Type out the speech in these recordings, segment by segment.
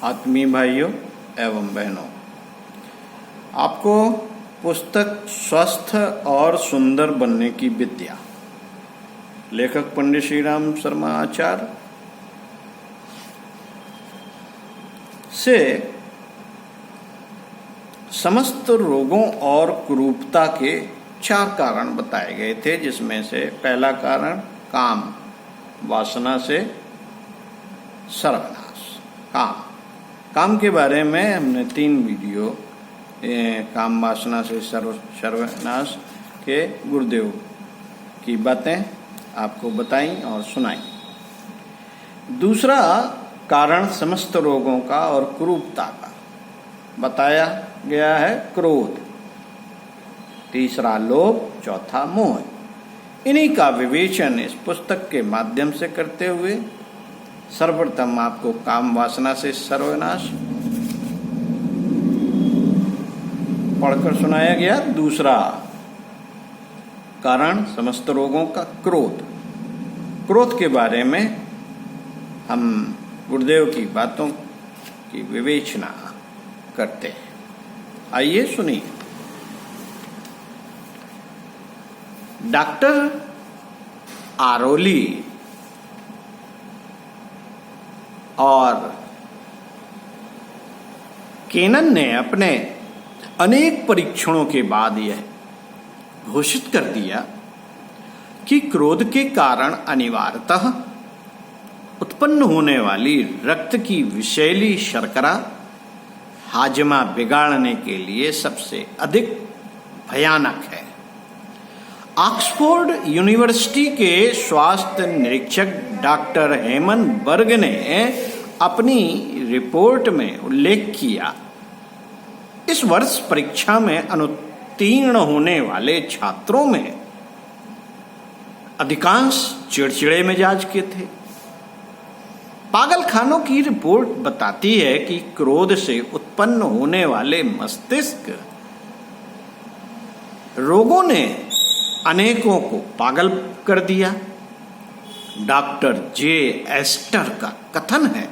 आत्मीय भाइयों एवं बहनों, आपको पुस्तक स्वस्थ और सुंदर बनने की विद्या, लेखक पंडित श्री राम शर्मा आचार्य से समस्त रोगों और कुरूपता के 4 कारण बताए गए थे, जिसमें से पहला कारण काम वासना से सर्वनाश। काम के बारे में हमने 3 वीडियो काम वासना से सर्वनाश के गुरुदेव की बातें आपको बताई और सुनाई। दूसरा कारण समस्त रोगों का और कुरूपता का बताया गया है, क्रोध। तीसरा लोभ, चौथा मोह। इन्हीं का विवेचन इस पुस्तक के माध्यम से करते हुए सर्वप्रथम आपको काम वासना से सर्वनाश पढ़कर सुनाया गया। दूसरा कारण समस्त रोगों का क्रोध। क्रोध के बारे में हम गुरुदेव की बातों की विवेचना करते हैं। आइए सुनिए। डॉक्टर आरोली और केनन ने अपने अनेक परीक्षणों के बाद यह घोषित कर दिया कि क्रोध के कारण अनिवार्यतः उत्पन्न होने वाली रक्त की विषैली शर्करा हाजमा बिगाड़ने के लिए सबसे अधिक भयानक है। ऑक्सफोर्ड यूनिवर्सिटी के स्वास्थ्य निरीक्षक डॉक्टर हेमन बर्ग ने अपनी रिपोर्ट में उल्लेख किया, इस वर्ष परीक्षा में अनुत्तीर्ण होने वाले छात्रों में अधिकांश चिड़चिड़े मिजाज के थे। पागलखानों की रिपोर्ट बताती है कि क्रोध से उत्पन्न होने वाले मस्तिष्क रोगों ने अनेकों को पागल कर दिया। डॉक्टर जे एस्टर का कथन है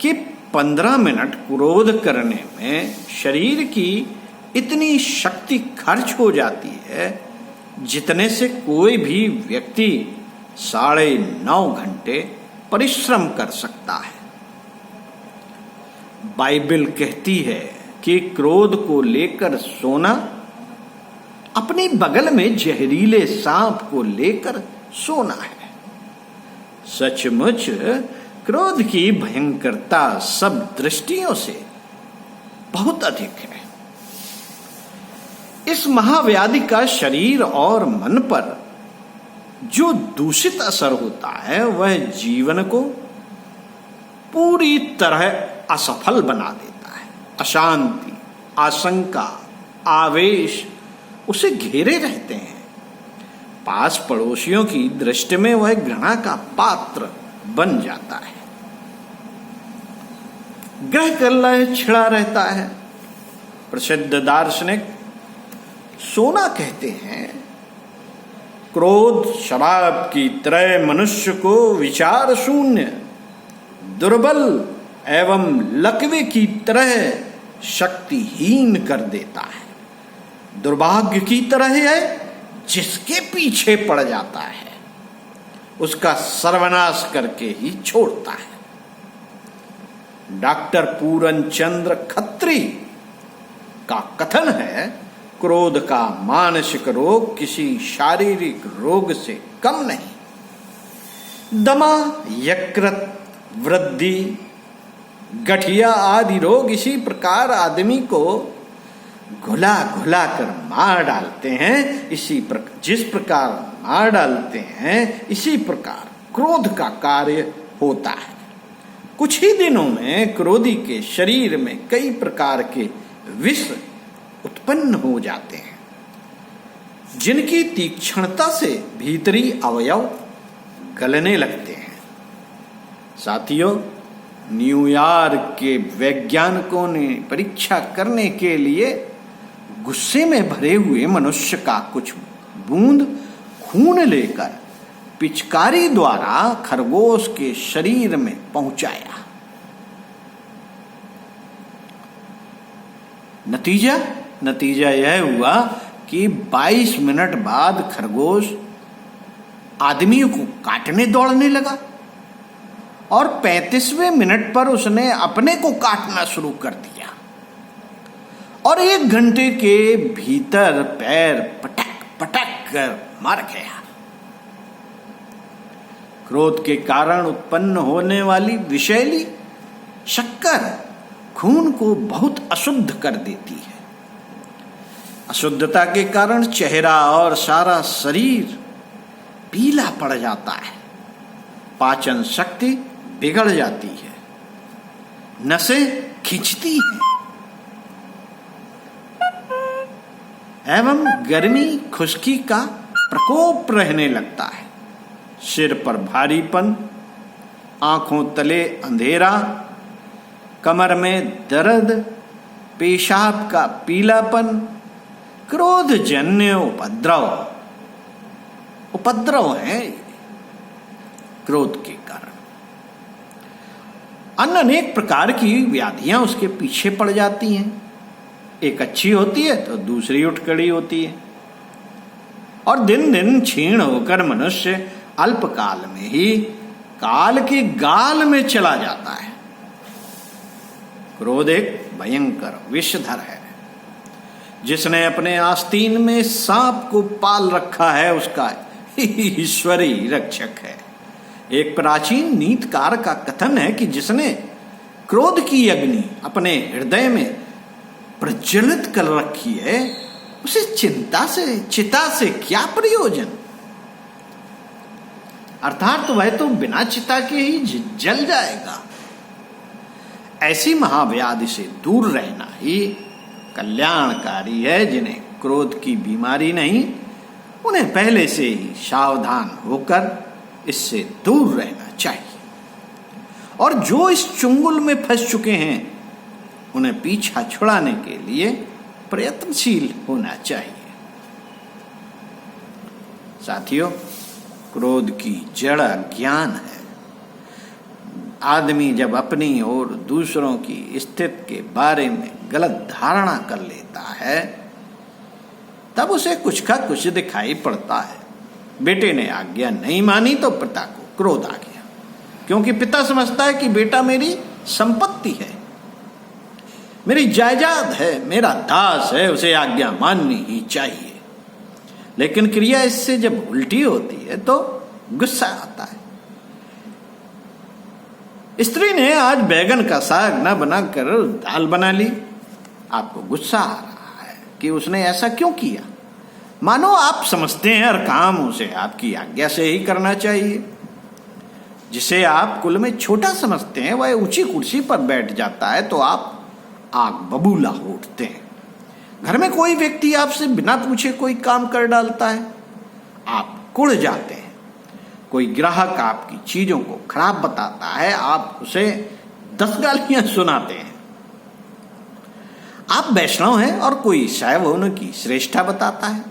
कि 15 मिनट क्रोध करने में शरीर की इतनी शक्ति खर्च हो जाती है जितने से कोई भी व्यक्ति 9.5 घंटे परिश्रम कर सकता है। बाइबल कहती है कि क्रोध को लेकर सोना अपनी बगल में जहरीले सांप को लेकर सोना है। सचमुच क्रोध की भयंकरता सब दृष्टियों से बहुत अधिक है। इस महाव्याधि का शरीर और मन पर जो दूषित असर होता है वह जीवन को पूरी तरह असफल बना देता है। अशांति, आशंका, आवेश उसे घेरे रहते हैं। पास पड़ोसियों की दृष्टि में वह घृणा का पात्र बन जाता है। ग्रह कलह छिड़ा रहता है। प्रसिद्ध दार्शनिक सोना कहते हैं, क्रोध शराब की तरह मनुष्य को विचार शून्य, दुर्बल एवं लकवे की तरह शक्तिहीन कर देता है। दुर्भाग्य की तरह है, जिसके पीछे पड़ जाता है उसका सर्वनाश करके ही छोड़ता है। डॉक्टर पूरन चंद्र खत्री का कथन है, क्रोध का मानसिक रोग किसी शारीरिक रोग से कम नहीं। दमा, यकृत वृद्धि, गठिया आदि रोग इसी प्रकार आदमी को घुला घुला कर मार डालते हैं। जिस प्रकार मार डालते हैं इसी प्रकार क्रोध का कार्य होता है। कुछ ही दिनों में क्रोधी के शरीर में कई प्रकार के विष उत्पन्न हो जाते हैं, जिनकी तीक्ष्णता से भीतरी अवयव गलने लगते हैं। साथियों, न्यूयॉर्क के वैज्ञानिकों ने परीक्षा करने के लिए गुस्से में भरे हुए मनुष्य का कुछ बूंद खून लेकर पिचकारी द्वारा खरगोश के शरीर में पहुंचाया। नतीजा यह हुआ कि 22 मिनट बाद खरगोश आदमियों को काटने दौड़ने लगा और 35वें मिनट पर उसने अपने को काटना शुरू कर दिया और 1 घंटे के भीतर पैर पटक पटक कर मर गया। क्रोध के कारण उत्पन्न होने वाली विषैली शक्कर खून को बहुत अशुद्ध कर देती है। अशुद्धता के कारण चेहरा और सारा शरीर पीला पड़ जाता है, पाचन शक्ति बिगड़ जाती है, नसें खिंचती हैं एवं गर्मी खुश्की का प्रकोप रहने लगता है। सिर पर भारीपन, आंखों तले अंधेरा, कमर में दर्द, पेशाब का पीलापन, क्रोधजन्य उपद्रव है क्रोध के कारण। अन्य अनेक प्रकार की व्याधियां उसके पीछे पड़ जाती हैं। एक अच्छी होती है तो दूसरी उठ खड़ी होती है और दिन दिन क्षीण होकर मनुष्य अल्पकाल में ही काल के गाल में चला जाता है। क्रोध एक भयंकर विषधर है। जिसने अपने आस्तीन में सांप को पाल रखा है उसका ईश्वरी रक्षक है। एक प्राचीन नीतिकार का कथन है कि जिसने क्रोध की अग्नि अपने हृदय में प्रज्वलित कर रखी है उसे चिता से क्या प्रयोजन। अर्थात वह तो बिना चिता के ही जल जाएगा। ऐसी महाव्याधि से दूर रहना ही कल्याणकारी है। जिन्हें क्रोध की बीमारी नहीं, उन्हें पहले से ही सावधान होकर इससे दूर रहना चाहिए और जो इस चुंगल में फंस चुके हैं उन्हें पीछा छुड़ाने के लिए प्रयत्नशील होना चाहिए। साथियों, क्रोध की जड़ ज्ञान है। आदमी जब अपनी और दूसरों की स्थिति के बारे में गलत धारणा कर लेता है तब उसे कुछ का कुछ दिखाई पड़ता है। बेटे ने आज्ञा नहीं मानी तो पिता को क्रोध आ गया, क्योंकि पिता समझता है कि बेटा मेरी संपत्ति है, मेरी जायदाद है, मेरा दास है, उसे आज्ञा माननी ही चाहिए। लेकिन क्रिया इससे जब उल्टी होती है तो गुस्सा आता है। स्त्री ने आज बैगन का साग न बनाकर दाल बना ली। आपको गुस्सा आ रहा है कि उसने ऐसा क्यों किया। मानो आप समझते हैं हर काम उसे आपकी आज्ञा से ही करना चाहिए। जिसे आप कुल में छोटा समझते हैं वह ऊंची कुर्सी पर बैठ जाता है तो आप आग बबूला हो उठते हैं। घर में कोई व्यक्ति आपसे बिना पूछे कोई काम कर डालता है, आप कुढ़ जाते हैं। कोई ग्राहक आपकी चीजों को खराब बताता है, आप उसे 10 गालियां सुनाते हैं। आप वैष्णव हैं और कोई शैव होने की श्रेष्ठता बताता है।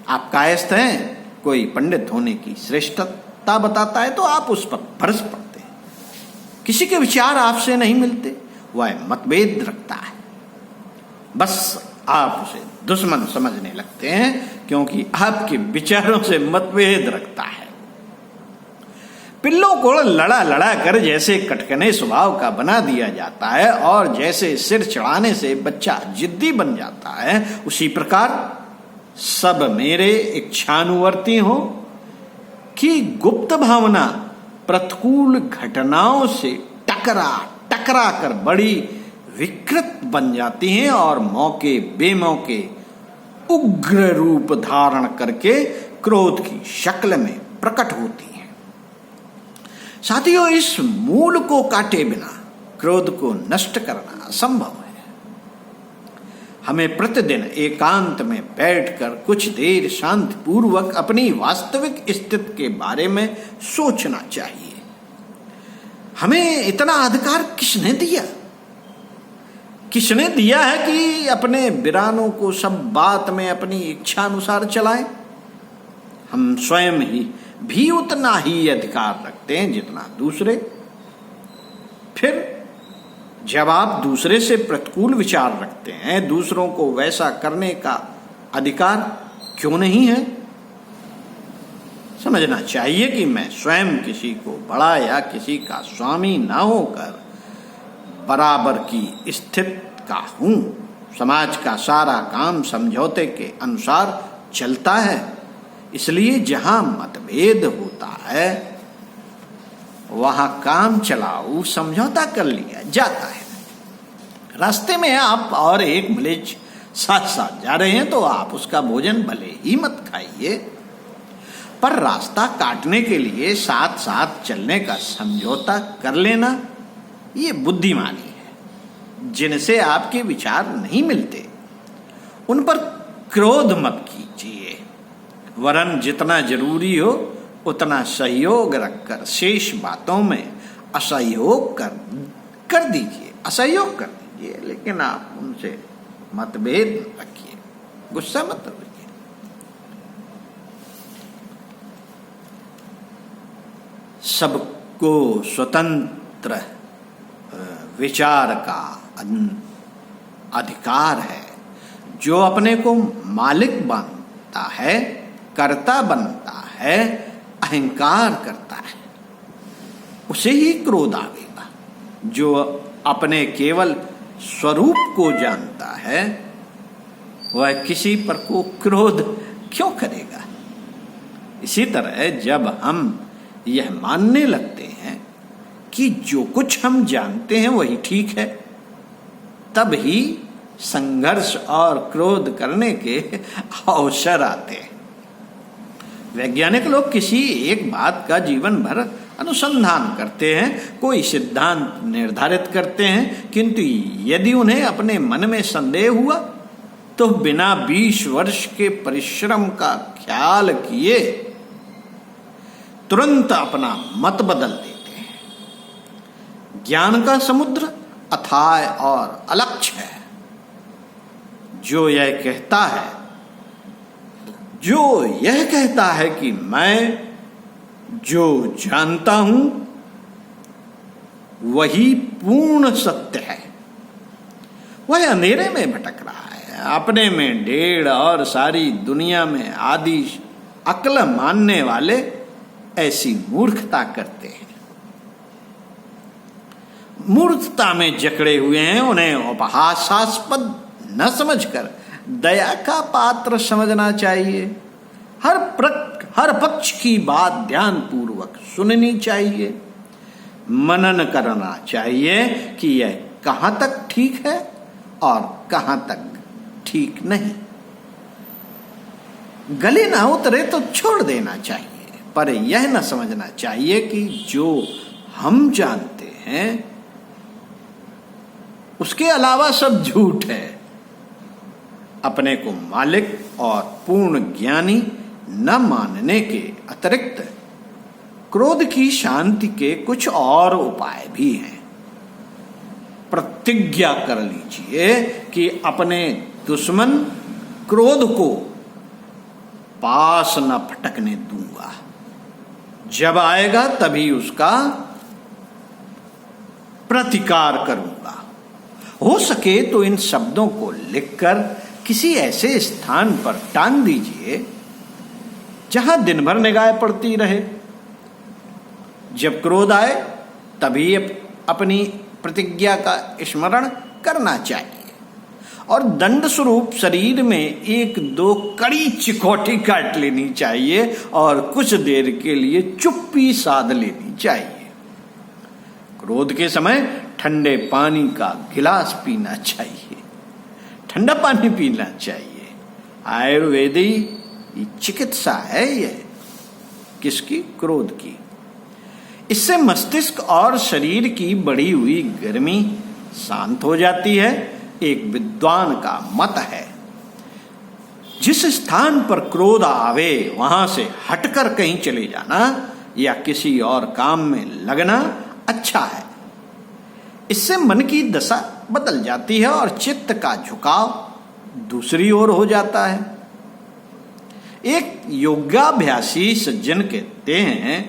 आप कायस्थ हैं, कोई पंडित होने की श्रेष्ठता बताता है तो आप उस पर बरस पड़ते हैं। किसी के विचार आपसे नहीं मिलते, वह मतभेद रखता है, बस आप उसे दुश्मन समझने लगते हैं क्योंकि आपके विचारों से मतभेद रखता है। पिल्लों को लड़ा कर जैसे कटकने स्वभाव का बना दिया जाता है और जैसे सिर चढ़ाने से बच्चा जिद्दी बन जाता है, उसी प्रकार सब मेरे इच्छानुवर्ती हो कि गुप्त भावना प्रतिकूल घटनाओं से टकरा कर बड़ी विकृत बन जाती हैं और मौके बेमौके उग्र रूप धारण करके क्रोध की शक्ल में प्रकट होती हैं। साथियों, इस मूल को काटे बिना क्रोध को नष्ट करना असंभव है। हमें प्रतिदिन एकांत में बैठकर कुछ देर शांतिपूर्वक अपनी वास्तविक स्थिति के बारे में सोचना चाहिए। हमें इतना अधिकार किसने दिया? किसने दिया है कि अपने वीरानों को सब बात में अपनी इच्छा अनुसार चलाएं? हम स्वयं ही भी उतना ही अधिकार रखते हैं जितना दूसरे। फिर जब आप दूसरे से प्रतिकूल विचार रखते हैं, दूसरों को वैसा करने का अधिकार क्यों नहीं है? समझना चाहिए कि मैं स्वयं किसी को बड़ा या किसी का स्वामी ना होकर बराबर की स्थिति का हूं। समाज का सारा काम समझौते के अनुसार चलता है, इसलिए जहां मतभेद होता है वहां काम चलाऊ समझौता कर लिया जाता है। रास्ते में आप और एक मलेच्छ साथ साथ जा रहे हैं तो आप उसका भोजन भले ही मत खाइए, पर रास्ता काटने के लिए साथ साथ चलने का समझौता कर लेना ये बुद्धिमानी है। जिनसे आपके विचार नहीं मिलते उन पर क्रोध मत कीजिए, वरन जितना जरूरी हो उतना सहयोग रखकर शेष बातों में असहयोग कर दीजिए, असहयोग कर दीजिए, लेकिन आप उनसे मतभेद रखिए, गुस्सा मत रखिए। सबको स्वतंत्र विचार का अधिकार है। जो अपने को मालिक बनता है, कर्ता बनता है, अहंकार करता है, उसे ही क्रोध आवेगा। जो अपने केवल स्वरूप को जानता है वह किसी पर को क्रोध क्यों करेगा? इसी तरह जब हम यह मानने लगते हैं कि जो कुछ हम जानते हैं वही ठीक है, तब ही संघर्ष और क्रोध करने के अवसर आते हैं। वैज्ञानिक लोग किसी एक बात का जीवन भर अनुसंधान करते हैं, कोई सिद्धांत निर्धारित करते हैं, किंतु यदि उन्हें अपने मन में संदेह हुआ तो बिना 20 वर्ष के परिश्रम का ख्याल किए तुरंत अपना मत बदल देते हैं। ज्ञान का समुद्र अथाह और अलक्ष्य है। जो यह कहता है कि मैं जो जानता हूं वही पूर्ण सत्य है, वह अंधेरे में भटक रहा है। अपने में ढेर और सारी दुनिया में आदि अक्ल मानने वाले ऐसी मूर्खता करते हैं। मूर्खता में जकड़े हुए हैं। उन्हें उपहासास्पद न समझकर दया का पात्र समझना चाहिए। हर पक्ष की बात ध्यान पूर्वक सुननी चाहिए, मनन करना चाहिए कि यह कहां तक ठीक है और कहां तक ठीक नहीं। गले ना उतरे तो छोड़ देना चाहिए, पर यह न समझना चाहिए कि जो हम जानते हैं उसके अलावा सब झूठ है। अपने को मालिक और पूर्ण ज्ञानी न मानने के अतिरिक्त क्रोध की शांति के कुछ और उपाय भी हैं। प्रतिज्ञा कर लीजिए कि अपने दुश्मन क्रोध को पास न फटकने दूंगा। जब आएगा तभी उसका प्रतिकार करूंगा। हो सके तो इन शब्दों को लिखकर किसी ऐसे स्थान पर टांग दीजिए जहां दिन भर निगाह पड़ती रहे। जब क्रोध आए तभी अपनी प्रतिज्ञा का स्मरण करना चाहिए और दंड स्वरूप शरीर में 1-2 कड़ी चिकोटी काट लेनी चाहिए और कुछ देर के लिए चुप्पी साध लेनी चाहिए। क्रोध के समय ठंडे पानी का गिलास पीना चाहिए, ठंडा पानी पीना चाहिए। आयुर्वेदिक चिकित्सा है यह। किसकी? क्रोध की। इससे मस्तिष्क और शरीर की बढ़ी हुई गर्मी शांत हो जाती है। एक विद्वान का मत है, जिस स्थान पर क्रोध आवे वहां से हटकर कहीं चले जाना या किसी और काम में लगना अच्छा है। इससे मन की दशा बदल जाती है और चित्त का झुकाव दूसरी ओर हो जाता है। एक योगाभ्यासी सज्जन कहते हैं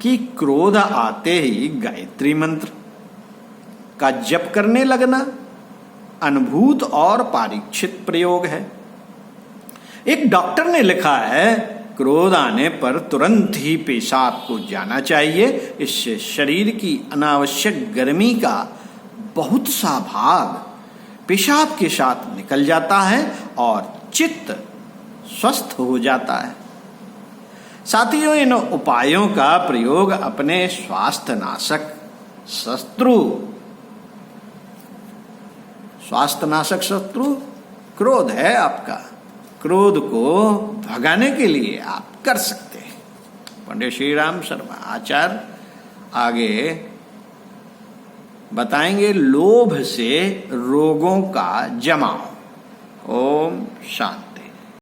कि क्रोध आते ही गायत्री मंत्र का जप करने लगना अनुभूत और परीक्षित प्रयोग है। एक डॉक्टर ने लिखा है, क्रोध आने पर तुरंत ही पेशाब को जाना चाहिए। इससे शरीर की अनावश्यक गर्मी का बहुत सा भाग पेशाब के साथ निकल जाता है और चित्त स्वस्थ हो जाता है। साथियों, इन उपायों का प्रयोग अपने स्वास्थ्य नाशक शत्रु क्रोध है आपका, क्रोध को भगाने के लिए आप कर सकते हैं। पंडित श्री राम शर्मा आचार्य आगे बताएंगे लोभ से रोगों का जमाव। ओम शांति।